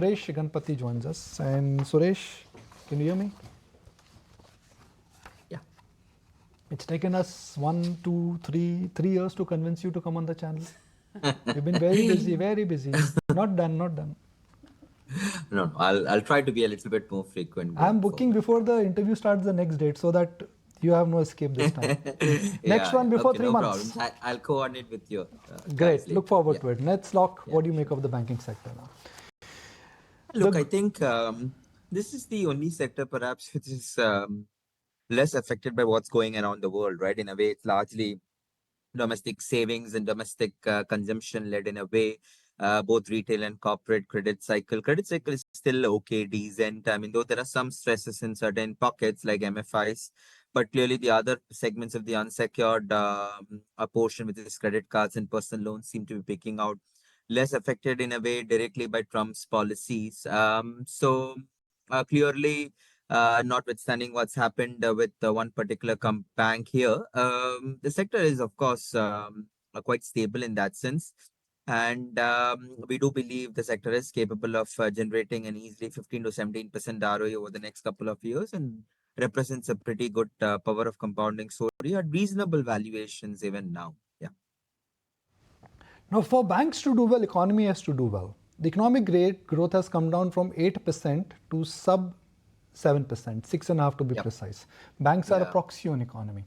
Suresh Ganapathy joins us. And Suresh, can you hear me? Yeah. It's taken us 3 years to convince you to come on the channel. You've been very busy, very busy. Not done, not done. No, I'll try to be a little bit more frequent I'm going booking forward. before the interview starts the next date so that you have no escape this time. Next Yeah. one before Okay, 3 no months. problem. I'll coordinate with your guys Great. Look later. forward Yeah. to it. Let's lock. Yeah. What do you make Sure. of the banking sector now? Look, I think this is the only sector perhaps which is less affected by what's going around the world, right? In a way, it's largely domestic savings and domestic consumption led in a way. Both retail and corporate credit cycle. Credit cycle is still okay, decent. I mean, though there are some stresses in certain pockets like MFIs, but clearly the other segments of the unsecured a portion, which is credit cards and personal loans, seem to be picking out less affected in a way directly by Trump's policies. Clearly, notwithstanding what's happened with one particular bank here, the sector is, of course, quite stable in that sense. And we do believe the sector is capable of generating an easily 15 to 17% ROE over the next couple of years and represents a pretty good power of compounding story at reasonable valuations even now. Yeah. Now, for banks to do well, economy has to do well. The economic rate growth has come down from 8% to sub 7%, 6.5% to be Yep. precise. Banks are a Yeah. proxy on economy.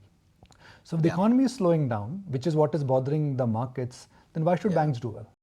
So if the Yeah. economy is slowing down, which is what is bothering the markets, then why should Yeah. banks do well?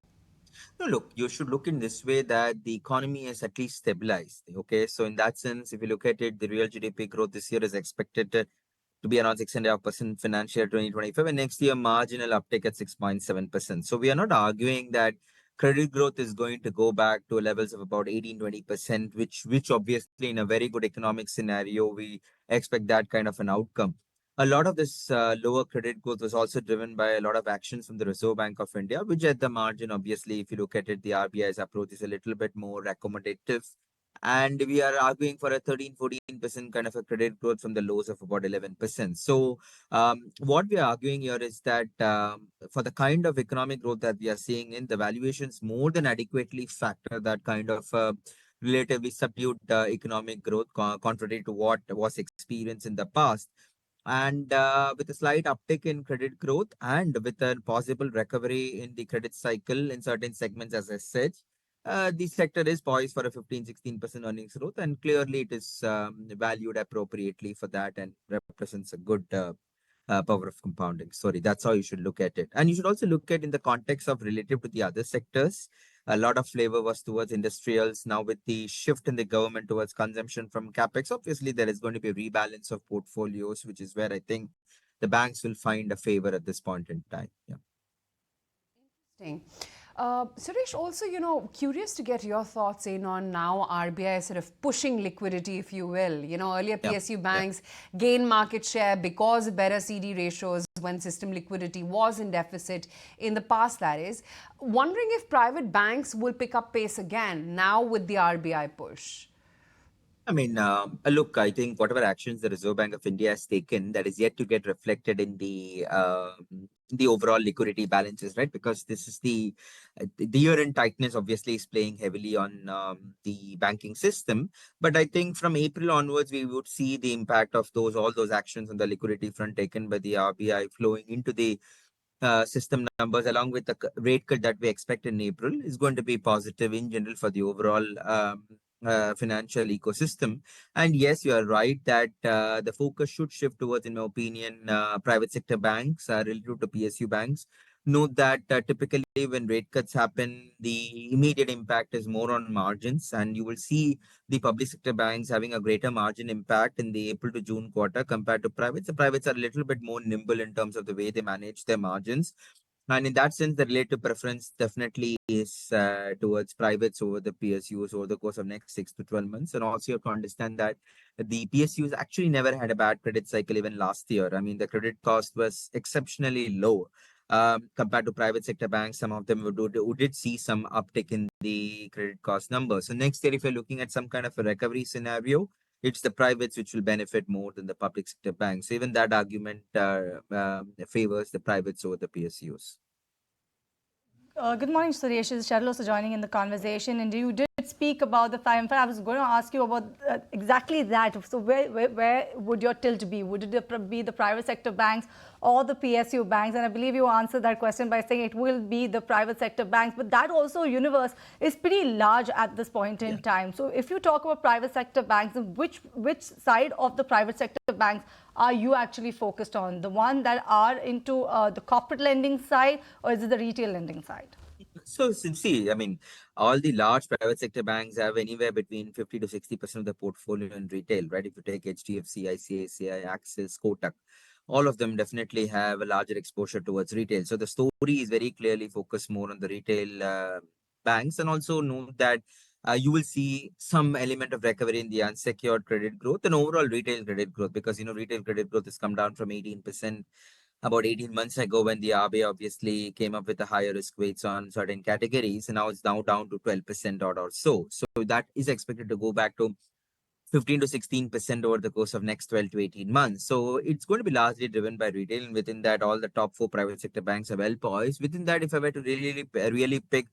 No, look, you should look in this way that the economy is at least stabilized. Okay. So, in that sense, if you look at it, the real GDP growth this year is expected to be around 6.5% financial year 2025, and next year marginal uptake at 6.7%. So, we are not arguing that credit growth is going to go back to levels of about 18-20%, which obviously in a very good economic scenario, we expect that kind of an outcome. A lot of this lower credit growth was also driven by a lot of actions from the Reserve Bank of India, which at the margin, obviously, if you look at it, the RBI's approach is a little bit more accommodative. And we are arguing for a 13-14% kind of a credit growth from the lows of about 11%. So, what we are arguing here is that for the kind of economic growth that we are seeing in, the valuations more than adequately factor that kind of relatively subdued economic growth, contrary to what was experienced in the past. And with a slight uptick in credit growth and with a possible recovery in the credit cycle in certain segments, as I said, the sector is poised for a 15-16% earnings growth. And clearly, it is valued appropriately for that and represents a good power of compounding. Sorry, that's how you should look at it. And you should also look at in the context of relative to the other sectors. A lot of flavor was towards industrials. Now, with the shift in the government towards consumption from capex, obviously there is going to be a rebalance of portfolios, which is where I think the banks will find a favor at this point in time. Yeah. Interesting. Suresh, also, curious to get your thoughts in on now RBI sort of pushing liquidity, if you will. Earlier Yeah. PSU Yeah. banks gained market share because of better CD ratios when system liquidity was in deficit in the past, that is. Wondering if private banks will pick up pace again now with the RBI push. I mean, look, I think whatever actions the Reserve Bank of India has taken, that is yet to get reflected in the overall liquidity balances, right? Because this is the year-end tightness obviously is playing heavily on the banking system. But I think from April onwards, we would see the impact of all those actions on the liquidity front taken by the RBI flowing into the system numbers, along with the rate cut that we expect in April, is going to be positive in general for the overall financial ecosystem. And yes, you are right that the focus should shift towards, in my opinion, private sector banks relative to PSU banks. Note that typically when rate cuts happen, the immediate impact is more on margins, and you will see the public sector banks having a greater margin impact in the April to June quarter compared to privates. The privates are a little bit more nimble in terms of the way they manage their margins. And in that sense, the relative preference definitely is towards privates over the PSUs over the course of next 6 to 12 months. And also, you have to understand that the PSUs actually never had a bad credit cycle even last year. I mean, the credit cost was exceptionally low compared to private sector banks. Some of them who did see some uptick in the credit cost numbers. So next year, if you're looking at some kind of a recovery scenario, it's the privates which will benefit more than the public sector banks. So even that argument favors the privates over the PSUs. Good morning, Suresh. This is Charles joining in the conversation, and you did speak about the time. In fact, I was going to ask you about exactly that. So where would your tilt be? Would it be the private sector banks or the PSU banks? And I believe you answered that question by saying it will be the private sector banks. But that also universe is pretty large at this point in time. So if you talk about private sector banks, which side of the private sector banks are you actually focused on? The one that are into the corporate lending side, or is it the retail lending side? So, see, I mean, all the large private sector banks have anywhere between 50 to 60% of the portfolio in retail, right? If you take HDFC, ICICI, Axis, Kotak, all of them definitely have a larger exposure towards retail. So the story is very clearly focused more on the retail banks, and also note that you will see some element of recovery in the unsecured credit growth and overall retail credit growth, because retail credit growth has come down from 18% about 18 months ago when the RBI obviously came up with the higher risk weights on certain categories, and now it's now down to 12% or so. So that is expected to go back to 15 to 16% over the course of next 12 to 18 months. So it's going to be largely driven by retail, and within that, all the top four private sector banks are well poised. Within that, if I were to really pick,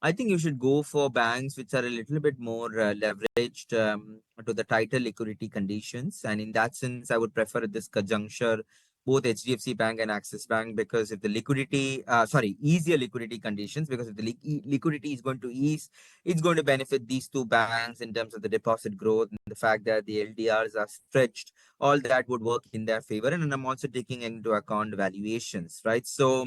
I think you should go for banks which are a little bit more leveraged to the tighter liquidity conditions. And in that sense, I would prefer at this conjuncture both HDFC Bank and Axis Bank, because if the easier liquidity conditions, because if the liquidity is going to ease, it's going to benefit these two banks in terms of the deposit growth and the fact that the LDRs are stretched. All that would work in their favor. And I'm also taking into account valuations, right? So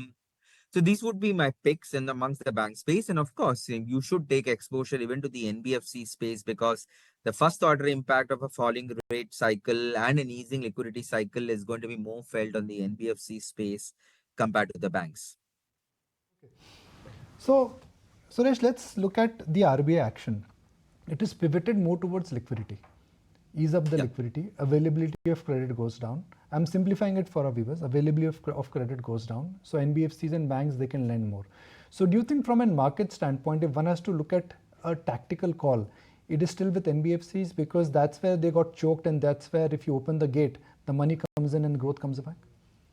these would be my picks in amongst the bank space. And of course, you should take exposure even to the NBFC space, because the first order impact of a falling rate cycle and an easing liquidity cycle is going to be more felt on the NBFC space compared to the banks. So, Suresh, let's look at the RBI action. It is pivoted more towards liquidity. Ease up the liquidity, availability of credit goes down. I'm simplifying it for our viewers. Availability of credit goes down. So NBFCs and banks, they can lend more. So do you think from a market standpoint, if one has to look at a tactical call, it is still with NBFCs, because that's where they got choked, and that's where if you open the gate, the money comes in and growth comes back?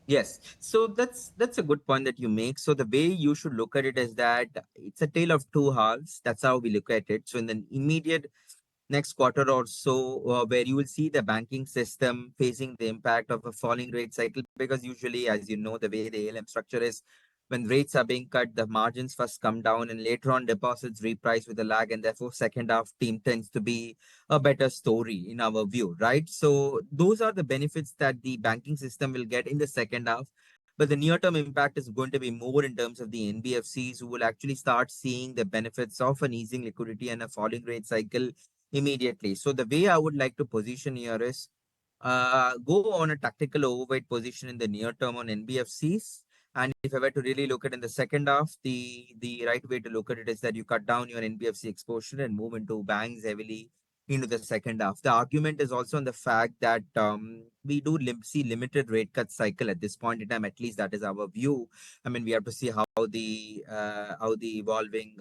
Yes, so that's a good point that you make. So the way you should look at it is that it's a tale of two halves. That's how we look at it. So in the immediate next quarter or so, where you will see the banking system facing the impact of a falling rate cycle, because usually, as you know, the way the ALM structure is, when rates are being cut, the margins first come down and later on deposits reprice with a lag, and therefore second half team tends to be a better story in our view, right? So those are the benefits that the banking system will get in the second half. But the near-term impact is going to be more in terms of the NBFCs, who will actually start seeing the benefits of an easing liquidity and a falling rate cycle immediately. So the way I would like to position here is go on a tactical overweight position in the near term on NBFCs. And if I were to really look at in the second half, the right way to look at it is that you cut down your NBFC exposure and move into banks heavily into the second half. The argument is also on the fact that we do see limited rate cut cycle at this point in time. At least that is our view. I mean, we have to see how the evolving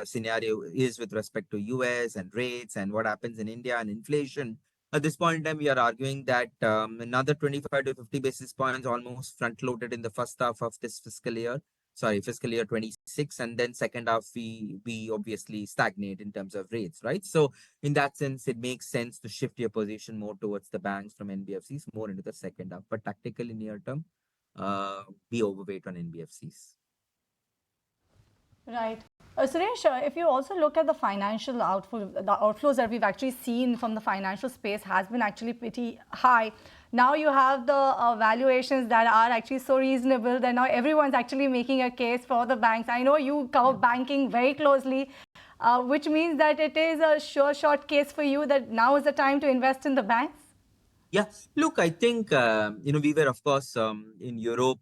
scenario is with respect to US and rates and what happens in India and inflation. At this point in time, we are arguing that another 25 to 50 basis points almost front loaded in the first half of this fiscal year 26, and then second half we obviously stagnate in terms of rates, right? So in that sense, it makes sense to shift your position more towards the banks from NBFCs more into the second half, but tactically near term, be overweight on NBFCs. Right. Suresh, if you also look at the financial the outflows that we've actually seen from the financial space has been actually pretty high. Now you have the valuations that are actually so reasonable that now everyone's actually making a case for the banks. I know you cover banking very closely, which means that it is a sure shot case for you that now is the time to invest in the banks. Yeah, look, I think we were of course in Europe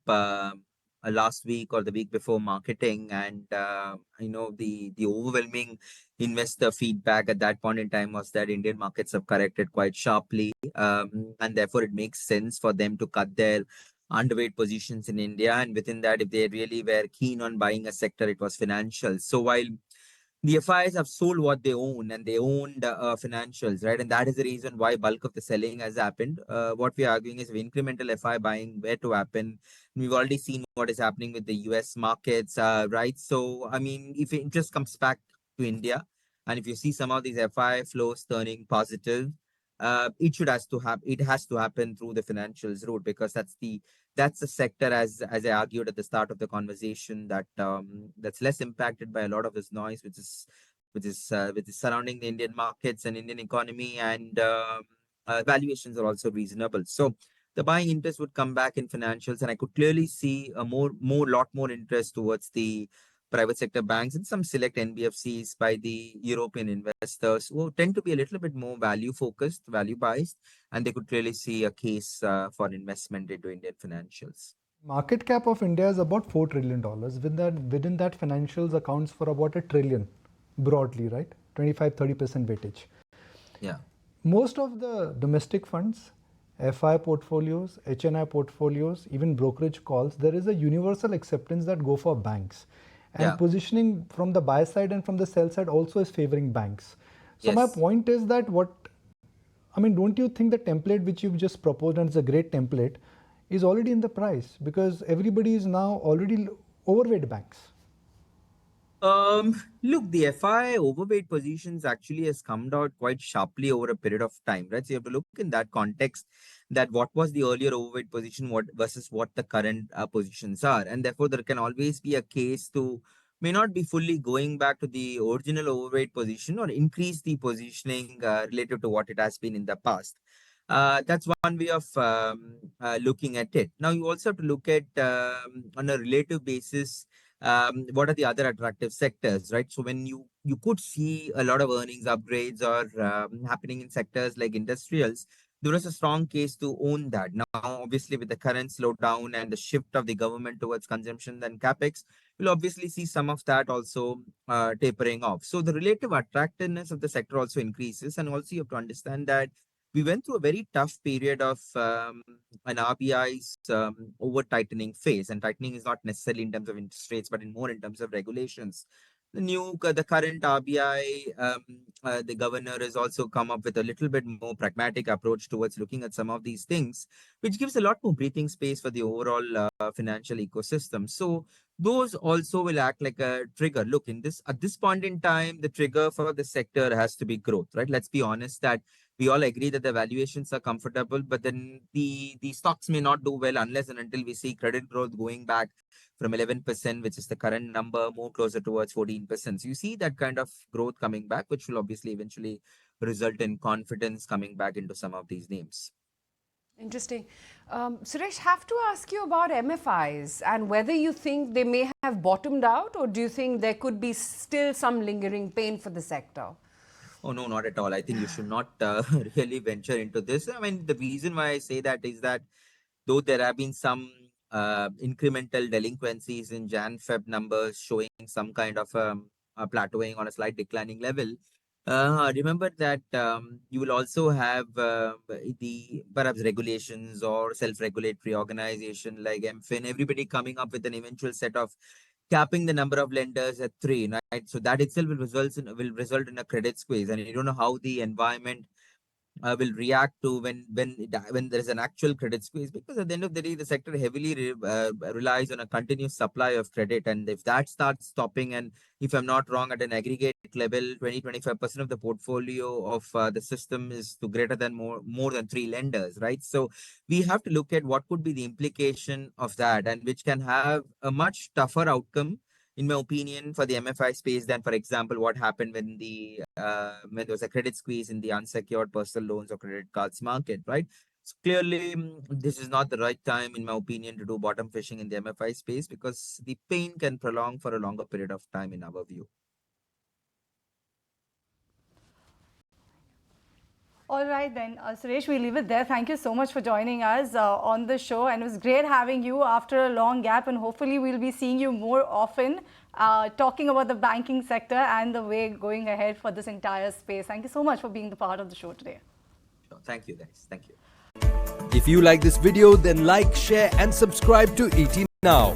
last week or the week before marketing, and the overwhelming investor feedback at that point in time was that Indian markets have corrected quite sharply, and therefore it makes sense for them to cut their underweight positions in India. And within that, if they really were keen on buying a sector, it was financial. So while the FIs have sold what they own, and they owned financials, right? And that is the reason why bulk of the selling has happened. What we are arguing is incremental FI buying where to happen. We've already seen what is happening with the US markets, right? So, I mean, if interest comes back to India, And if you see some of these FI flows turning positive, it has to happen through the financials route, because that's the sector, as I argued at the start of the conversation, that's less impacted by a lot of this noise, which is surrounding the Indian markets and Indian economy, and valuations are also reasonable. So the buying interest would come back in financials, and I could clearly see a lot more interest towards the private sector banks and some select NBFCs by the European investors, who tend to be a little bit more value focused, value biased, and they could clearly see a case for investment into Indian financials. Market cap of India is about $4 trillion. Within that, financials accounts for about $1 trillion, broadly, right? 25-30% weightage. Yeah. Most of the domestic funds, FI portfolios, HNI portfolios, even brokerage calls, there is a universal acceptance that go for banks. And positioning from the buy side and from the sell side also is favoring banks. So my point is that don't you think the template which you've just proposed, and it's a great template, is already in the price? Because everybody is now already overweight banks. Look, the FI overweight positions actually has come down quite sharply over a period of time, right? So you have to look in that context, that what was the earlier overweight position versus what the current positions are. And therefore, there can always be a case to may not be fully going back to the original overweight position, or increase the positioning relative to what it has been in the past. That's one way of looking at it. Now, you also have to look at on a relative basis, what are the other attractive sectors, right? So when you could see a lot of earnings upgrades or happening in sectors like industrials, there was a strong case to own that. Now, obviously, with the current slowdown and the shift of the government towards consumption and capex, we'll obviously see some of that also tapering off. So the relative attractiveness of the sector also increases. And also you have to understand that we went through a very tough period of an RBI's over tightening phase, and tightening is not necessarily in terms of interest rates, but more in terms of regulations. The current RBI, the governor has also come up with a little bit more pragmatic approach towards looking at some of these things, which gives a lot more breathing space for the overall financial ecosystem. So those also will act like a trigger. Look, at this point in time, the trigger for the sector has to be growth, right? Let's be honest that we all agree that the valuations are comfortable, but then the stocks may not do well unless and until we see credit growth going back from 11%, which is the current number, more closer towards 14%. So you see that kind of growth coming back, which will obviously eventually result in confidence coming back into some of these names. Interesting. Suresh, have to ask you about MFIs and whether you think they may have bottomed out, or do you think there could be still some lingering pain for the sector? Oh, no, not at all. I think you should not really venture into this. I mean, the reason why I say that is that though there have been some incremental delinquencies in Jan-Feb numbers showing some kind of plateauing on a slight declining level, remember that you will also have the perhaps regulations or self-regulatory organization like MFIN, everybody coming up with an eventual set of capping the number of lenders at 3, right? So that itself will result in a credit squeeze, and you don't know how the environment will react to when there is an actual credit squeeze, because at the end of the day, the sector heavily relies on a continuous supply of credit, and if that starts stopping, and if I'm not wrong, at an aggregate level, 20-25% of the portfolio of the system is to greater than more than 3 lenders, right? So we have to look at what could be the implication of that, and which can have a much tougher outcome, in my opinion, for the MFI space than, for example, what happened when there was a credit squeeze in the unsecured personal loans or credit cards market, right? So clearly, this is not the right time, in my opinion, to do bottom fishing in the MFI space, because the pain can prolong for a longer period of time, in our view. All right then, Suresh, we leave it there. Thank you so much for joining us on the show, and it was great having you after a long gap, and hopefully we'll be seeing you more often talking about the banking sector and the way going ahead for this entire space. Thank you so much for being the part of the show today. Thank you, guys. Thank you. If you like this video, then like, share and subscribe to ET Now.